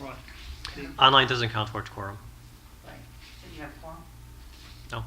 Right. Online doesn't count towards quorum. Right. Did you have quorum? No.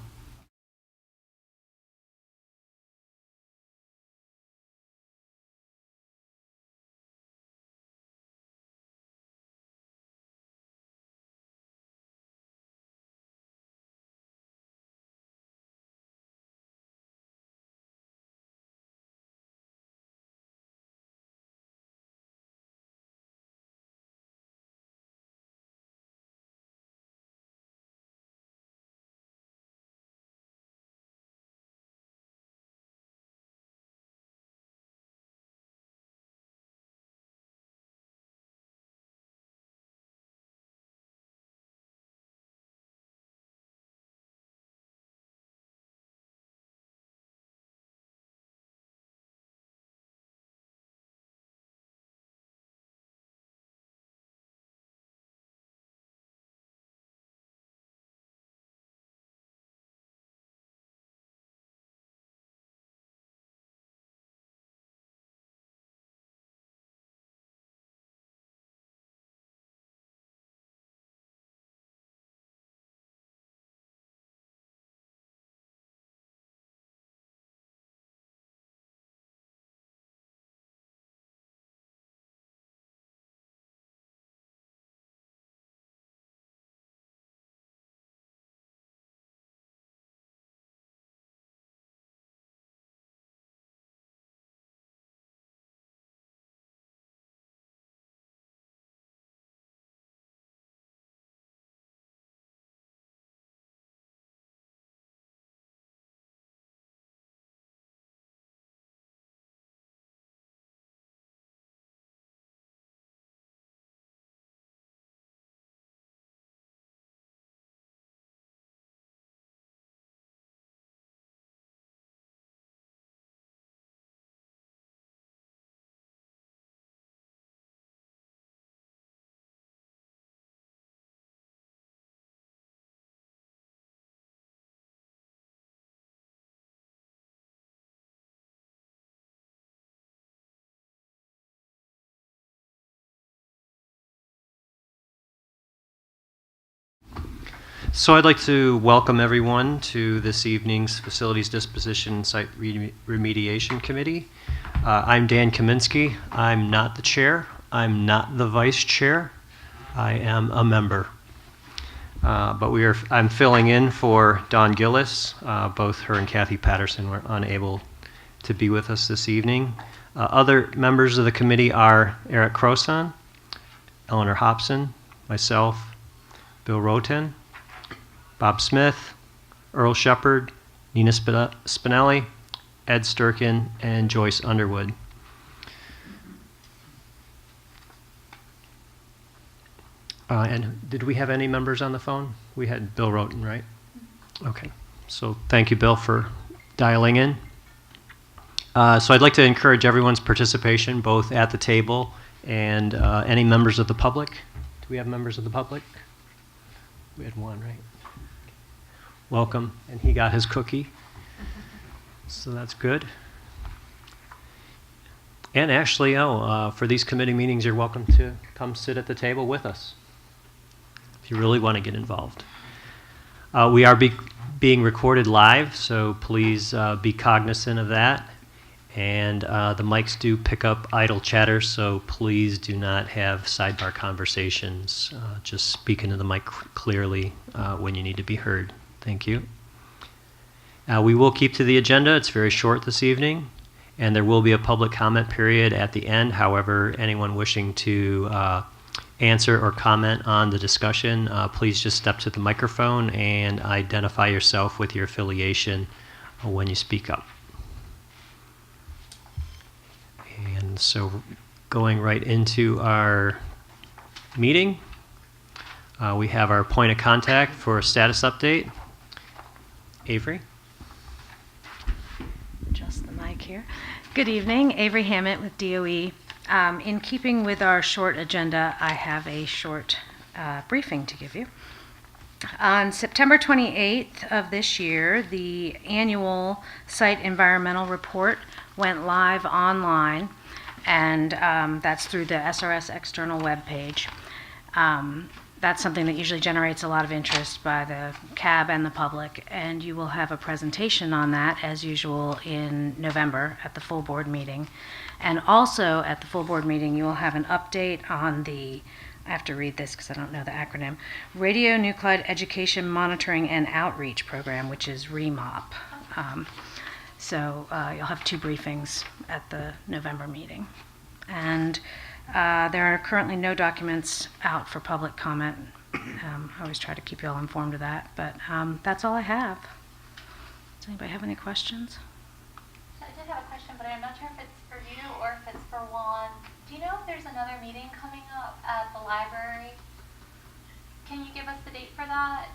So I'd like to welcome everyone to this evening's Facilities Disposition and Site Remediation Committee. I'm Dan Kaminsky. I'm not the chair. I'm not the vice chair. I am a member. I'm filling in for Dawn Gillis. Both her and Kathy Patterson were unable to be with us this evening. Other members of the committee are Eric Croson, Eleanor Hobson, myself, Bill Roten, Bob Smith, Earl Shepard, Nina Spinelli, Ed Sturkin, and Joyce Underwood. And did we have any members on the phone? We had Bill Roten, right? Okay. So thank you, Bill, for dialing in. So I'd like to encourage everyone's participation, both at the table and any members of the public. Do we have members of the public? We had one, right? Welcome, and he got his cookie, so that's good. And actually, for these committee meetings, you're welcome to come sit at the table with us if you really want to get involved. We are being recorded live, so please be cognizant of that. And the mics do pick up idle chatter, so please do not have sidebar conversations. Just speak into the mic clearly when you need to be heard. Thank you. We will keep to the agenda. It's very short this evening, and there will be a public comment period at the end. However, anyone wishing to answer or comment on the discussion, please just step to the microphone and identify yourself with your affiliation when you speak up. And so going right into our meeting, we have our point of contact for a status update. Avery. Adjust the mic here. Good evening, Avery Hammett with DOE. In keeping with our short agenda, I have a short briefing to give you. On September 28th of this year, the annual site environmental report went live online, and that's through the SRS external webpage. That's something that usually generates a lot of interest by the CAB and the public, and you will have a presentation on that, as usual, in November at the full board meeting. And also at the full board meeting, you will have an update on the, I have to read this because I don't know the acronym, Radionuclide Education Monitoring and Outreach Program, which is REMOP. So you'll have 2 briefings at the November meeting. And there are currently no documents out for public comment. I always try to keep you all informed of that, but that's all I have. Does anybody have any questions? I did have a question, but I'm not sure if it's for you or if it's for Juan. Do you know if there's another meeting coming up at the library? Can you give us the date for that?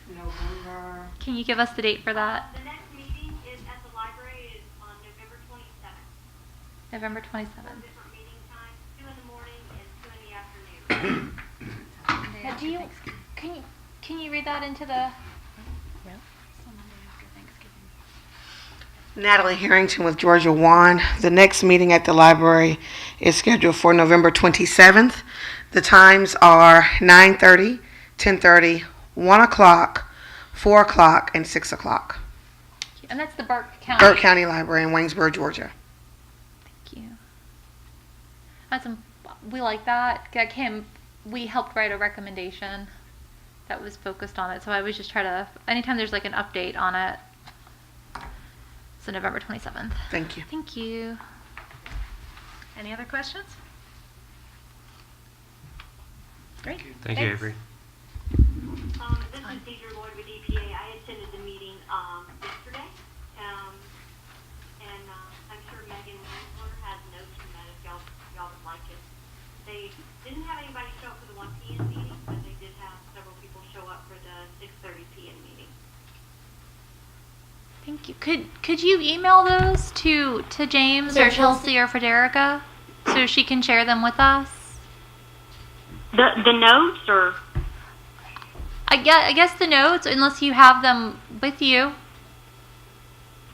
November. Can you give us the date for that? The next meeting is at the library is on November 27th. November 27th. 4 different meeting times, 2 in the morning and 2 in the afternoon. Now, can you read that into the? Natalie Harrington with Georgia One. The next meeting at the library is scheduled for November 27th. The times are 9:30, 10:30, 1 o'clock, 4 o'clock, and 6 o'clock. And that's the Burke County. Burke County Library in Waynesboro, Georgia. Thank you. We like that. We helped write a recommendation that was focused on it. So I was just trying to, anytime there's like an update on it. So November 27th. Thank you. Thank you. Any other questions? Great. Thank you, Avery. This is Deidre Lloyd with EPA. I attended the meeting yesterday, and I'm sure Megan Winsler has notes from that if y'all would like it. They didn't have anybody show up for the 1 p.m. meeting, but they did have several people show up for the 6:30 p.m. meeting. Thank you. Could you email those to James or Chelsea or Frederica so she can share them with us? The notes, or I guess the notes, unless you have them with you.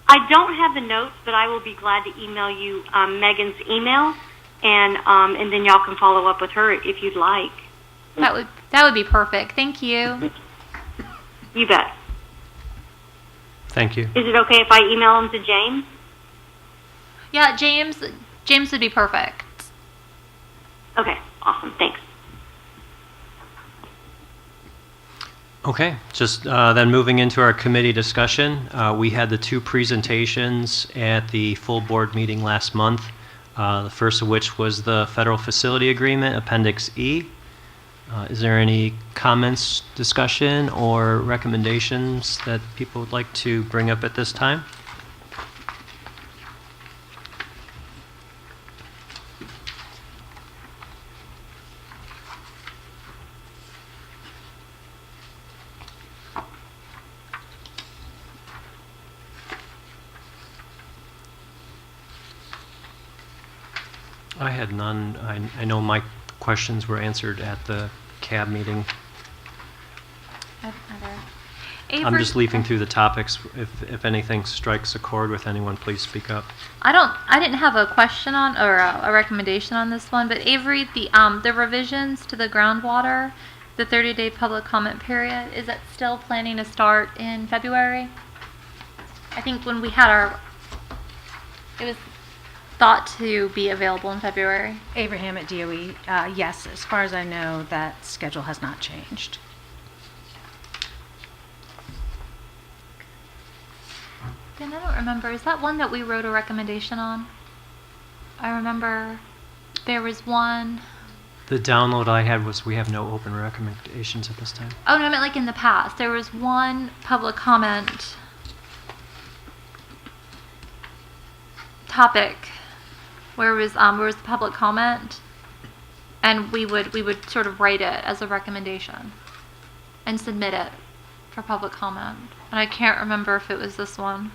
I don't have the notes, but I will be glad to email you Megan's email, and then y'all can follow up with her if you'd like. That would be perfect. Thank you. You bet. Thank you. Is it okay if I email them to James? Yeah, James would be perfect. Okay, awesome. Thanks. Okay, just then moving into our committee discussion, we had the 2 presentations at the full board meeting last month, the first of which was the Federal Facility Agreement, Appendix E. Is there any comments, discussion, or recommendations that people would like to bring up at this time? I had none. I know my questions were answered at the CAB meeting. I'm just leafing through the topics. If anything strikes a chord with anyone, please speak up. I didn't have a question on or a recommendation on this one, but Avery, the revisions to the groundwater, the 30-day public comment period, is that still planning to start in February? I think when we had it was thought to be available in February. Abraham at DOE, yes, as far as I know, that schedule has not changed. Ben, I don't remember. Is that one that we wrote a recommendation on? I remember there was one. The download I had was we have no open recommendations at this time. Oh, no, I meant like in the past. There was one public comment topic where it was the public comment, and we would sort of write it as a recommendation and submit it for public comment. And I can't remember if it was this one.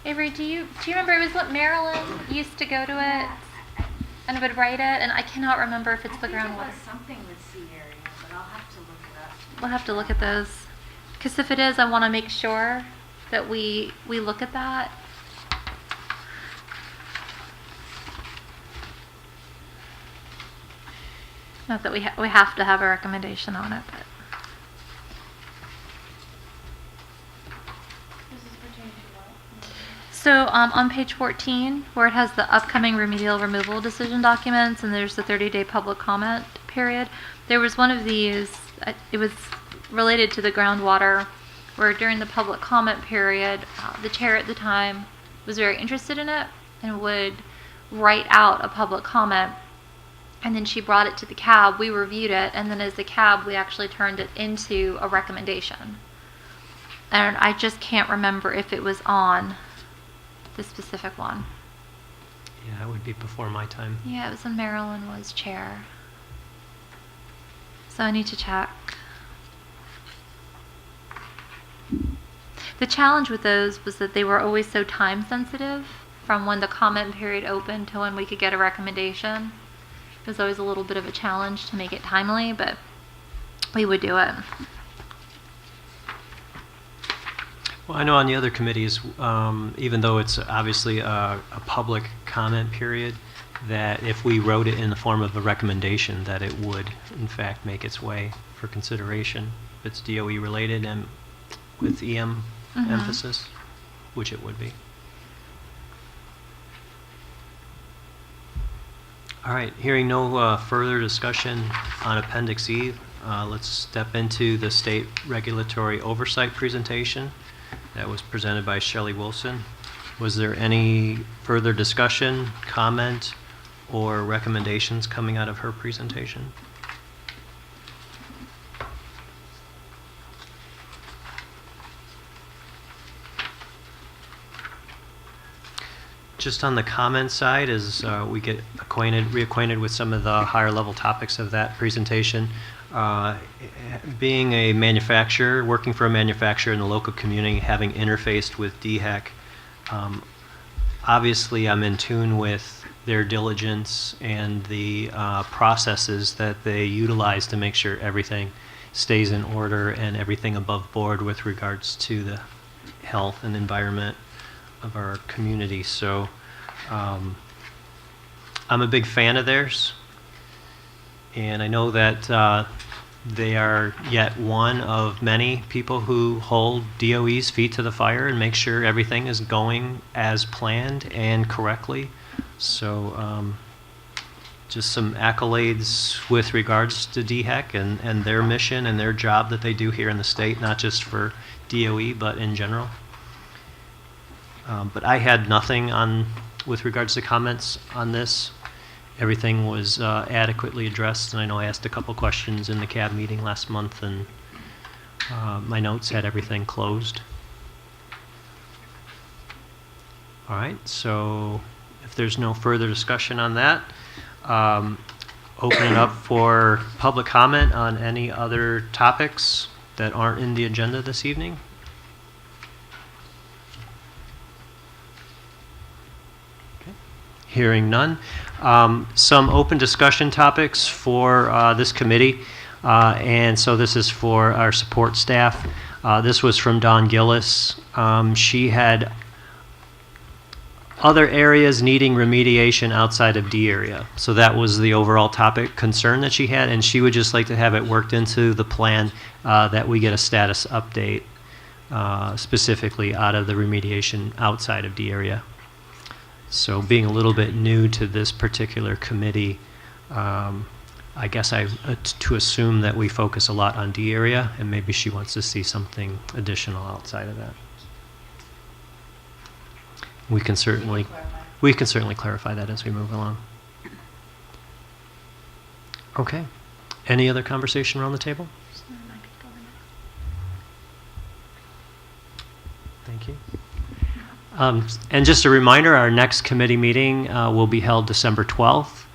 Avery, do you remember? It was what Marilyn used to go to it and would write it, and I cannot remember if it's the groundwater. It was something with sea area, but I'll have to look it up. We'll have to look at those, because if it is, I want to make sure that we look at that. Not that we have to have a recommendation on it, but. So on page 14, where it has the upcoming remedial removal decision documents, and there's the 30-day public comment period, there was one of these, it was related to the groundwater, where during the public comment period, the chair at the time was very interested in it and would write out a public comment, and then she brought it to the cab, we reviewed it, and then as the cab, we actually turned it into a recommendation. And I just can't remember if it was on the specific one. Yeah, that would be before my time. Yeah, it was when Marilyn was chair. So I need to check. The challenge with those was that they were always so time sensitive from when the comment period opened to when we could get a recommendation. It was always a little bit of a challenge to make it timely, but we would do it. Well, I know on the other committees, even though it's obviously a public comment period, that if we wrote it in the form of a recommendation, that it would, in fact, make its way for consideration. If it's DOE related and with EM emphasis, which it would be. All right, hearing no further discussion on Appendix E, let's step into the state regulatory oversight presentation that was presented by Shelley Wilson. Was there any further discussion, comment, or recommendations coming out of her presentation? Just on the comment side, as we get reacquainted with some of the higher level topics of that presentation, being a manufacturer, working for a manufacturer in the local community, having interfaced with DHEC, obviously I'm in tune with their diligence and the processes that they utilize to make sure everything stays in order and everything above board with regards to the health and environment of our community. So I'm a big fan of theirs, and I know that they are yet one of many people who hold DOE's feet to the fire and make sure everything is going as planned and correctly. So just some accolades with regards to DHEC and their mission and their job that they do here in the state, not just for DOE, but in general. But I had nothing with regards to comments on this. Everything was adequately addressed, and I know I asked a couple questions in the CAB meeting last month, and my notes had everything closed. All right, so if there's no further discussion on that, open it up for public comment on any other topics that aren't in the agenda this evening. Hearing none. Some open discussion topics for this committee, and so this is for our support staff. This was from Dawn Gillis. She had other areas needing remediation outside of D area. So that was the overall topic concern that she had, and she would just like to have it worked into the plan that we get a status update specifically out of the remediation outside of D area. So being a little bit new to this particular committee, I guess to assume that we focus a lot on D area, and maybe she wants to see something additional outside of that. We can certainly clarify that as we move along. Okay. Any other conversation around the table? Thank you. And just a reminder, our next committee meeting will be held December 12th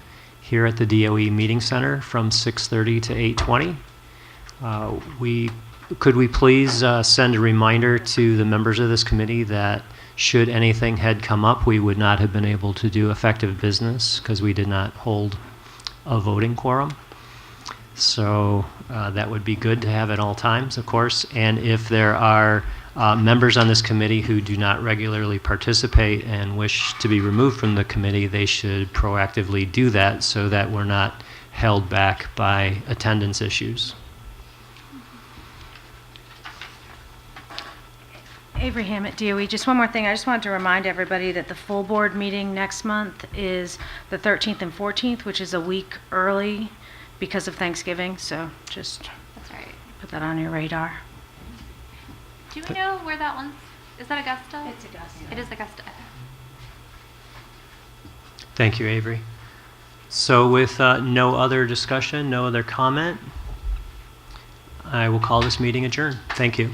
here at the DOE Meeting Center from 6:30 to 8:20. Could we please send a reminder to the members of this committee that should anything had come up, we would not have been able to do effective business because we did not hold a voting quorum. So that would be good to have at all times, of course. And if there are members on this committee who do not regularly participate and wish to be removed from the committee, they should proactively do that so that we're not held back by attendance issues. Avery Hammett, DOE. Just one more thing. I just wanted to remind everybody that the full board meeting next month is the 13th and 14th, which is a week early because of Thanksgiving. So just That's right. put that on your radar. Do we know where that one's? Is that Augusta? It's Augusta. It is Augusta. Thank you, Avery. So with no other discussion, no other comment, I will call this meeting adjourned. Thank you.